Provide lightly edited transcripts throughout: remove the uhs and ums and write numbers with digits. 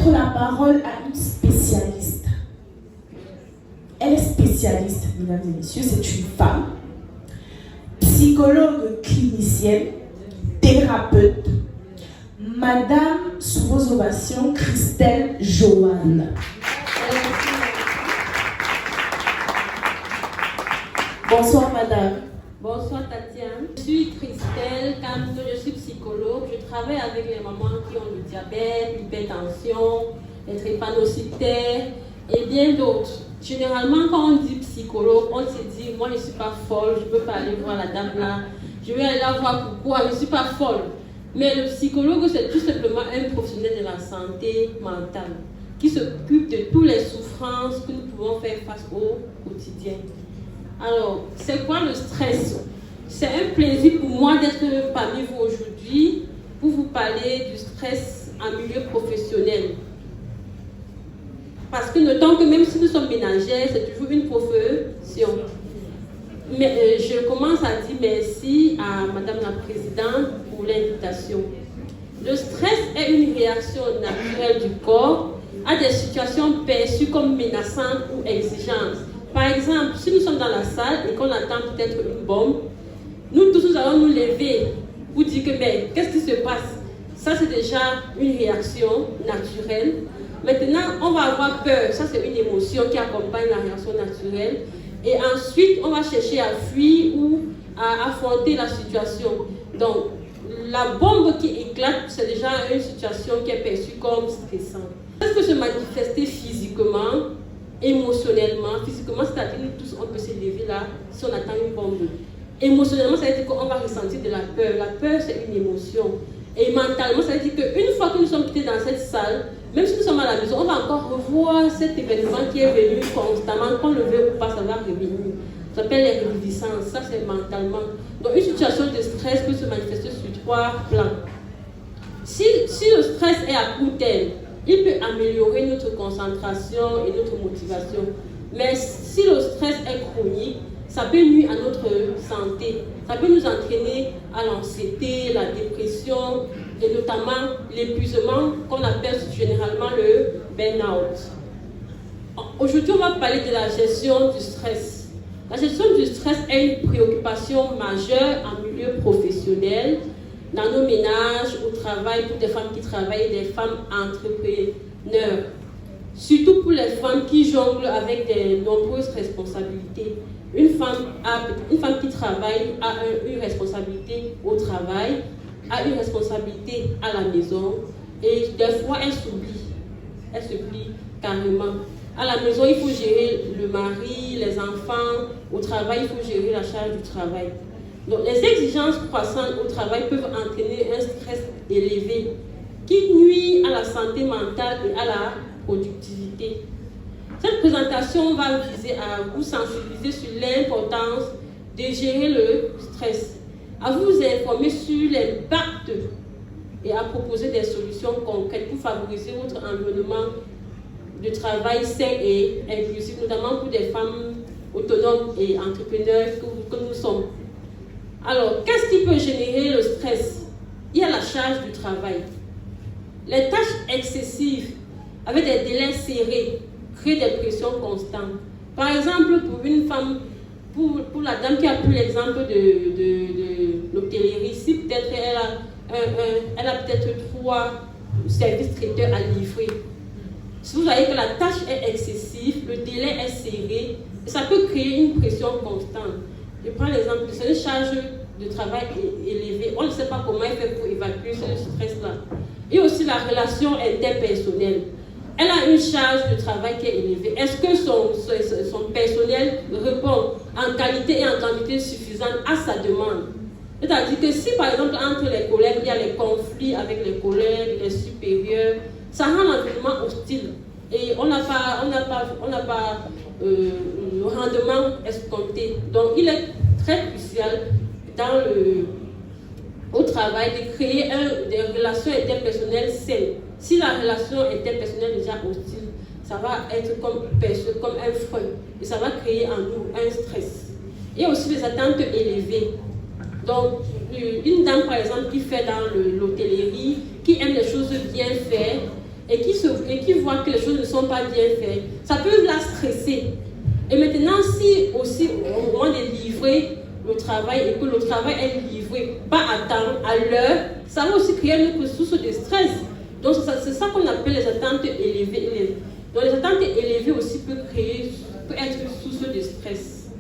remettre la parole à une spécialiste. Elle est spécialiste, mesdames et messieurs, c'est une femme, psychologue clinicienne, thérapeute, Madame, sous vos ovations, Christelle Joanne. Bonsoir Madame. Bonsoir Tatiane. Je suis Christelle, je suis psychologue. Je travaille avec les mamans qui ont le diabète, l'hypertension, les drépanocytaires et bien d'autres. Généralement, quand on dit psychologue, on se dit, moi je ne suis pas folle, je ne peux pas aller voir la dame là, je vais aller la voir pourquoi, je ne suis pas folle. Mais le psychologue, c'est tout simplement un professionnel de la santé mentale qui s'occupe de toutes les souffrances que nous pouvons faire face au quotidien. Alors, c'est quoi le stress? C'est un plaisir pour moi d'être parmi vous aujourd'hui pour vous parler du stress en milieu professionnel. Parce que notons que même si nous sommes ménagères, c'est toujours une profession. Mais je commence à dire merci à Madame la Présidente pour l'invitation. Le stress est une réaction naturelle du corps à des situations perçues comme menaçantes ou exigeantes. Par exemple, si nous sommes dans la salle et qu'on attend peut-être une bombe, nous tous nous allons nous lever pour dire que mais qu'est-ce qui se passe? Ça c'est déjà une réaction naturelle. Maintenant, on va avoir peur. Ça c'est une émotion qui accompagne la réaction naturelle. Et ensuite, on va chercher à fuir ou à affronter la situation. Donc, la bombe qui éclate, c'est déjà une situation qui est perçue comme stressante. Est-ce que se manifester physiquement, émotionnellement, physiquement, c'est-à-dire nous tous, on peut se lever là si on attend une bombe. Émotionnellement, ça veut dire qu'on va ressentir de la peur. La peur, c'est une émotion. Et mentalement, ça veut dire qu'une fois que nous sommes quittés dans cette salle, même si nous sommes à la maison, on va encore revoir cet événement qui est venu constamment, qu'on le veut ou pas, ça va revenir. Ça s'appelle les réviviscences, ça c'est mentalement. Donc une situation de stress peut se manifester sur 3 plans. Si le stress est à court terme, il peut améliorer notre concentration et notre motivation. Mais si le stress est chronique, ça peut nuire à notre santé. Ça peut nous entraîner à l'anxiété, la dépression et notamment l'épuisement qu'on appelle généralement le burn-out. Aujourd'hui, on va parler de la gestion du stress. La gestion du stress est une préoccupation majeure en milieu professionnel, dans nos ménages, au travail, pour des femmes qui travaillent et des femmes entrepreneurs. Surtout pour les femmes qui jonglent avec de nombreuses responsabilités. Une femme qui travaille a une responsabilité au travail, a une responsabilité à la maison et des fois elle s'oublie carrément. À la maison, il faut gérer le mari, les enfants, au travail, il faut gérer la charge du travail. Donc les exigences croissantes au travail peuvent entraîner un stress élevé qui nuit à la santé mentale et à la productivité. Cette présentation va viser à vous sensibiliser sur l'importance de gérer le stress, à vous informer sur l'impact et à proposer des solutions concrètes pour favoriser votre environnement de travail sain et inclusif, notamment pour des femmes autonomes et entrepreneurs que nous sommes. Alors, qu'est-ce qui peut générer le stress? Il y a la charge du travail. Les tâches excessives avec des délais serrés créent des pressions constantes. Par exemple, pour une femme, pour la dame qui a pris l'exemple de l'hôtellerie, si peut-être elle a peut-être 3 services traiteurs à livrer. Si vous voyez que la tâche est excessive, le délai est serré, ça peut créer une pression constante. Je prends l'exemple, c'est une charge de travail élevée. On ne sait pas comment elle fait pour évacuer ce stress-là. Et aussi la relation interpersonnelle. Elle a une charge de travail qui est élevée. Est-ce que son personnel répond en qualité et en quantité suffisante à sa demande? C'est-à-dire que si par exemple entre les collègues, il y a les conflits avec les collègues, les supérieurs, ça rend l'environnement hostile. Et on n'a pas le rendement escompté. Donc il est très crucial au travail de créer des relations interpersonnelles saines. Si la relation interpersonnelle est déjà hostile, ça va être perçu comme un frein et ça va créer en nous un stress. Il y a aussi les attentes élevées. Donc, une dame par exemple qui fait dans l'hôtellerie, qui aime les choses bien faites et et qui voit que les choses ne sont pas bien faites, ça peut la stresser. Et maintenant, si aussi au moment de livrer le travail et que le travail est livré pas à temps, à l'heure, ça va aussi créer une source de stress. Donc c'est ça qu'on appelle les attentes élevées. Donc les attentes élevées aussi peut être une source de stress.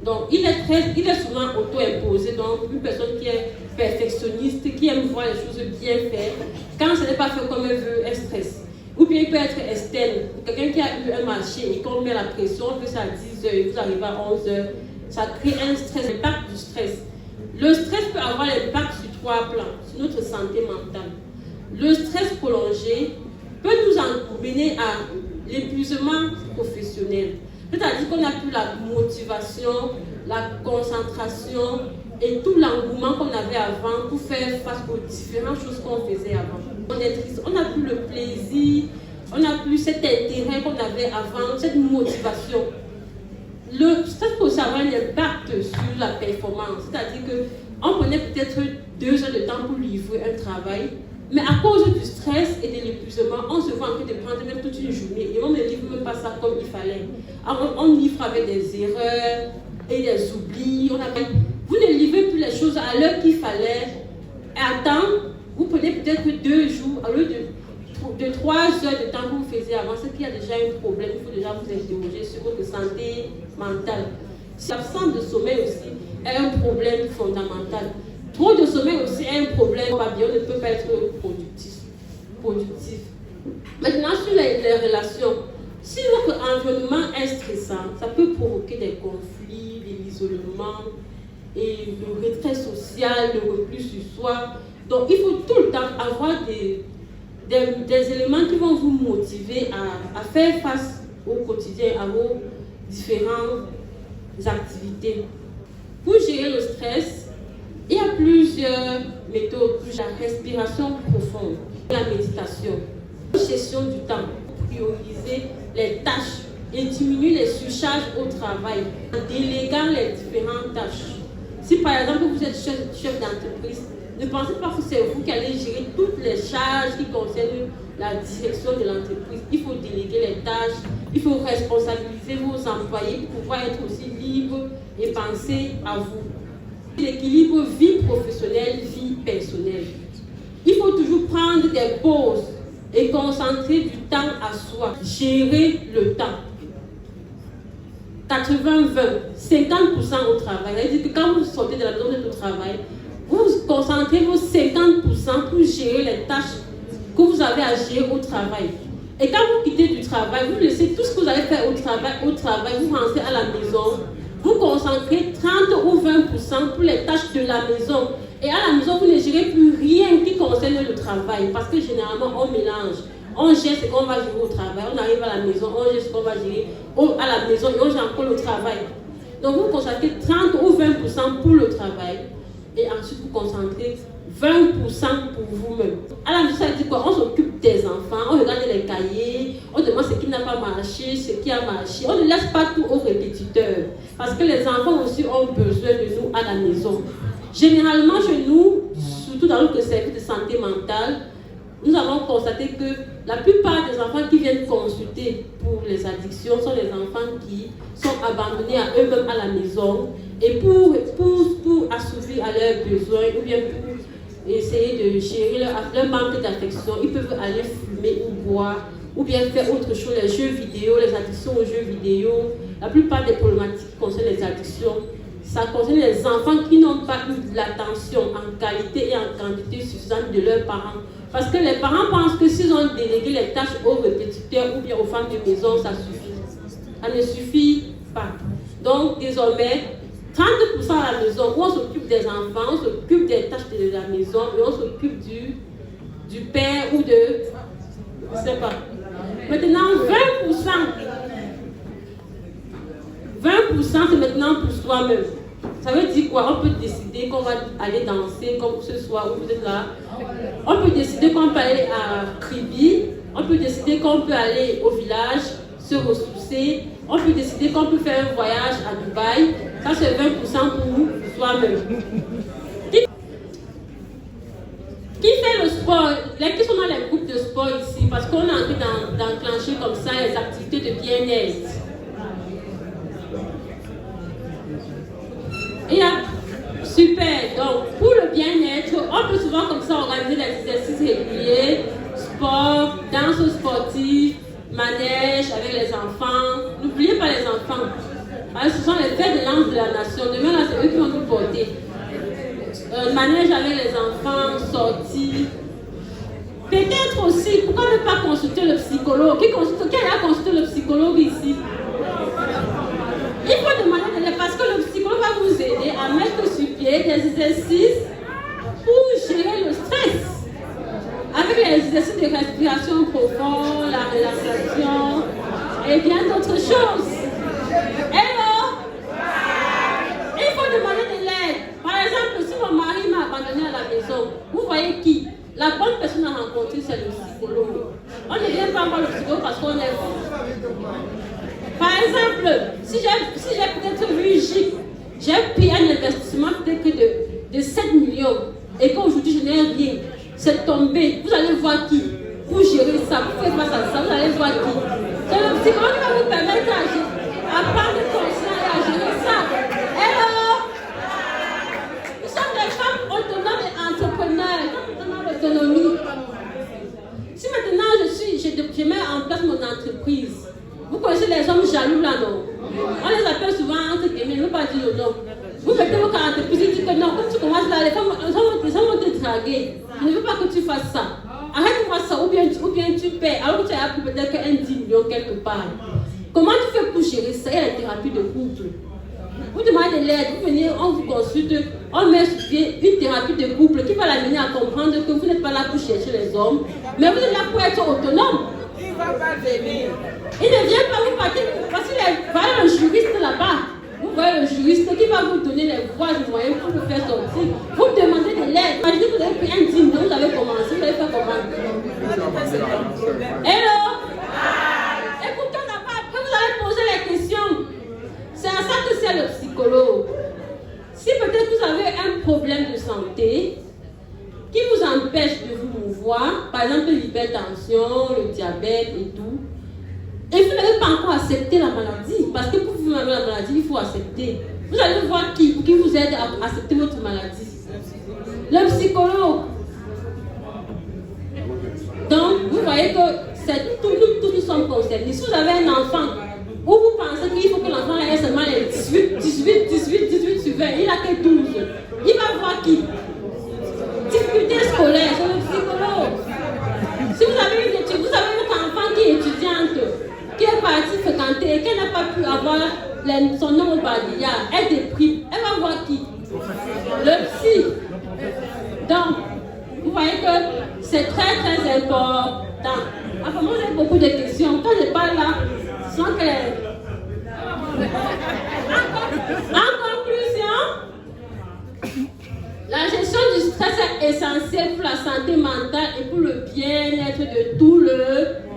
Donc il est souvent auto-imposé, donc une personne qui est perfectionniste, qui aime voir les choses bien faites, quand ce n'est pas fait comme elle veut, elle stresse. Ou bien il peut être externe, quelqu'un qui a eu un marché et qu'on met la pression, on fait ça à 10h et vous arrivez à 11h, ça crée un stress, l'impact du stress. Le stress peut avoir l'impact sur 3 plans, sur notre santé mentale. Le stress prolongé peut nous emmener à l'épuisement professionnel. C'est-à-dire qu'on n'a plus la motivation, la concentration et tout l'engouement qu'on avait avant pour faire face aux différentes choses qu'on faisait avant. On est triste, on n'a plus le plaisir, on n'a plus cet intérêt qu'on avait avant, cette motivation. Le stress peut aussi avoir un impact sur la performance. C'est-à-dire qu'on prenait peut-être 2 heures de temps pour livrer un travail, mais à cause du stress et de l'épuisement, on se voit en train de prendre même toute une journée et on ne livre même pas ça comme il fallait. Alors, on livre avec des erreurs et des oublis. Vous ne livrez plus les choses à l'heure qu'il fallait. Et à temps, vous prenez peut-être 2 jours au lieu de 3 heures de temps que vous faisiez avant. C'est qu'il y a déjà un problème. Il faut déjà vous interroger sur votre santé mentale. L'absence de sommeil aussi est un problème fondamental. Trop de sommeil aussi est un problème. On ne peut pas être productif. Maintenant, sur les relations, si votre environnement est stressant, ça peut provoquer des conflits, de l'isolement et le retrait social, le repli sur soi. Donc, il faut tout le temps avoir des éléments qui vont vous motiver à faire face au quotidien, à vos différentes activités. Pour gérer le stress, il y a plusieurs méthodes. La respiration profonde, la méditation, la gestion du temps, prioriser les tâches et diminuer les surcharges au travail en déléguant les différentes tâches. Si par exemple vous êtes chef d'entreprise, ne pensez pas que c'est vous qui allez gérer toutes les charges qui concernent la direction de l'entreprise. Il faut déléguer les tâches, il faut responsabiliser vos employés pour pouvoir être aussi libre et penser à vous. L'équilibre vie professionnelle, vie personnelle. Il faut toujours prendre des pauses et concentrer du temps à soi. Gérer le temps. 80-20, 50% au travail. C'est-à-dire que quand vous sortez de la maison de travail, vous concentrez vos 50% pour gérer les tâches que vous avez à gérer au travail. Et quand vous quittez du travail, vous laissez tout ce que vous avez fait au travail, vous rentrez à la maison, vous concentrez 30 ou 20% pour les tâches de la maison. Et à la maison, vous ne gérez plus rien qui concerne le travail. Parce que généralement, on mélange. On gère ce qu'on va gérer au travail. On arrive à la maison, on gère ce qu'on va gérer à la maison et on gère encore le travail. Donc, vous concentrez 30 ou 20% pour le travail. Et ensuite, vous concentrez 20% pour vous-même. À la maison, ça veut dire quoi? On s'occupe des enfants, on regarde les cahiers, on demande ce qui n'a pas marché, ce qui a marché. On ne laisse pas tout au répétiteur. Parce que les enfants aussi ont besoin de nous à la maison. Généralement, chez nous, surtout dans notre service de santé mentale, nous avons constaté que la plupart des enfants qui viennent consulter pour les addictions sont les enfants qui sont abandonnés à eux-mêmes à la maison et pour assouvir à leurs besoins ou bien pour essayer de gérer leur manque d'affection, ils peuvent aller fumer ou boire ou bien faire autre chose, les jeux vidéo, les addictions aux jeux vidéo. La plupart des problématiques qui concernent les addictions, ça concerne les enfants qui n'ont pas eu de l'attention en qualité et en quantité suffisante de leurs parents. Parce que les parents pensent que s'ils ont délégué les tâches aux répétiteurs ou bien aux femmes de maison, ça suffit. Ça ne suffit pas. Donc, désormais, 30% à la maison, où on s'occupe des enfants, on s'occupe des tâches de la maison et on s'occupe du père ou de... Je ne sais pas. Maintenant, 20%, c'est maintenant pour soi-même. Ça veut dire quoi? On peut décider qu'on va aller danser comme ce soir où vous êtes là. On peut décider qu'on peut aller à Kribi. On peut décider qu'on peut aller au village, se ressourcer. On peut décider qu'on peut faire un voyage à Dubaï. Ça, c'est 20% pour soi-même. Qui fait le sport? Qui sont dans les groupes de sport? sport ici parce qu'on a envie d'enclencher comme ça les activités de bien-être. Il y a super. Donc, pour le bien-être, on peut souvent comme ça organiser des exercices réguliers, sport, danse sportive, manège avec les enfants. N'oubliez pas les enfants. Parce que ce sont les fers de lance de la nation. Demain, là, c'est eux qui vont nous porter. Manège avec les enfants, sortie. Peut-être aussi, pourquoi ne pas consulter le psychologue? Qui a consulté le psychologue ici? Il faut demander de l'aide parce que le psychologue va vous aider à mettre sur pied des exercices pour gérer le stress. Avec les exercices de respiration profonde, la relaxation et bien d'autres choses. Hello? Il faut demander de l'aide. Par exemple, si mon mari m'a abandonné à la maison, vous voyez qui? La bonne personne à rencontrer, c'est le psychologue. On ne vient pas voir le psychologue parce qu'on est fou. Par exemple, si j'ai peut-être vu GIC, j'ai payé un investissement peut-être de 7 millions et qu'aujourd'hui je n'ai rien, c'est tombé. Vous allez voir qui? Pour gérer ça, pour faire face à ça, vous allez voir qui? C'est le psychologue qui va vous permettre à prendre conscience et à gérer ça. Hello! Nous sommes des femmes autonomes et entrepreneurs. Nous avons l'autonomie. Si maintenant je mets en place mon entreprise, vous connaissez les hommes jaloux là, non? On les appelle souvent entre guillemets, je ne veux pas dire le nom. Vous mettez vos entreprises et dites que non, quand tu commences là, les femmes vont te draguer. Je ne veux pas que tu fasses ça. Arrête-moi ça, ou bien tu paies, alors que tu as peut-être un 10 millions quelque part. Comment tu fais pour gérer ça? Il y a la thérapie de couple. Vous demandez de l'aide, vous venez, on vous consulte, on met sur pied une thérapie de couple qui va l'amener à comprendre que vous n'êtes pas là pour chercher les hommes, mais vous êtes là pour être autonome. Il ne va pas venir. Il ne vient pas vous partir parce qu'il y a un juriste là-bas. Vous voyez le juriste qui va vous donner les voies et moyens pour le faire sortir. Vous demandez de l'aide. Imaginez que vous avez pris un 10 millions, vous avez commencé, vous avez fait comment? Hello? Et pourquoi on n'a pas appris? Vous allez poser les questions. C'est à ça que c'est le psychologue. Si peut-être vous avez un problème de santé qui vous empêche de vous mouvoir, par exemple l'hypertension, le diabète et tout, et vous n'avez pas encore accepté la maladie, parce que pour vivre la maladie, il faut accepter. Vous allez voir qui vous aide à accepter votre maladie. Le psychologue. Donc, vous voyez que tous nous sommes concernés. Si vous avez un enfant, où vous pensez qu'il faut que l'enfant ait seulement les 18 sur 20, il n'a que 12. Il va voir qui? Difficulté scolaire, c'est le psychologue. Si vous avez une étude, vous avez votre enfant qui est étudiante, qui est partie fréquenter et qui n'a pas pu avoir son nom au barbillard, elle déprime, elle va voir qui? Le psy. Donc, vous voyez que c'est très très important. Enfin, moi j'ai beaucoup de questions. Quand je parle là, sans que... En conclusion, la gestion du stress est essentielle pour la santé mentale et pour le bien-être de tout le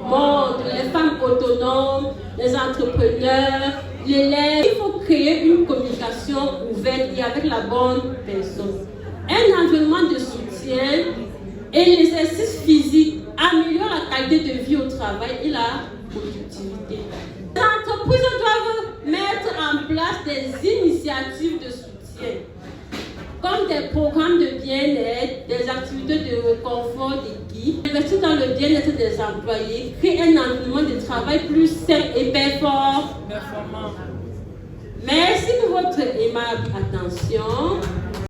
monde. Les femmes autonomes, les entrepreneurs, l'élève. Il faut créer une communication ouverte et avec la bonne personne. Un environnement de soutien et l'exercice physique améliore la qualité de vie au travail et la productivité. Les entreprises doivent mettre en place des initiatives de soutien, comme des programmes de bien-être, des activités de réconfort d'équipe, investir dans le bien-être des employés, créer un environnement de travail plus sain et performant. Merci pour votre aimable attention.